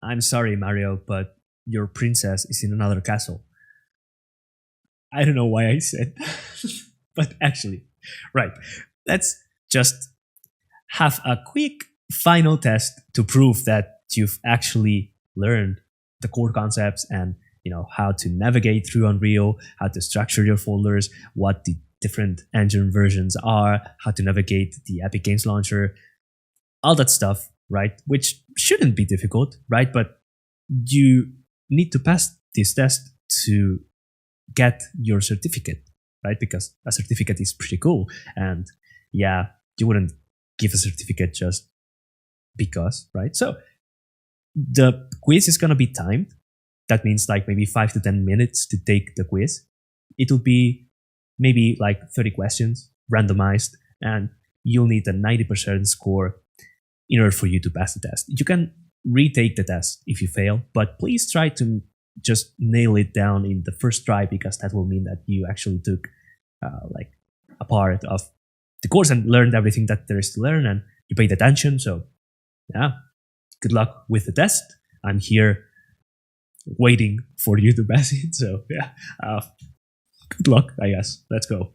I'm sorry, Mario, but your princess is in another castle. I don't know why I said, but actually, right. Let's just have a quick final test to prove that you've actually learned the core concepts and how to navigate through Unreal, how to structure your folders, what the different engine versions are, how to navigate the Epic Games Launcher, all that stuff, right? Which shouldn't be difficult, right? But you need to pass this test to get your certificate, right? Because a certificate is pretty cool. And yeah, you wouldn't give a certificate just because, right? So the quiz is going to be timed. That means like maybe 5 to 10 minutes to take the quiz. It will be maybe like 30 questions, randomized, and you'll need a 90% score in order for you to pass the test. You can retake the test if you fail, but please try to just nail it down in the first try, because that will mean that you actually took like a part of the course and learned everything that there is to learn, and you paid attention. So yeah, good luck with the test. I'm here waiting for you to pass it. So yeah, good luck, I guess. Let's go.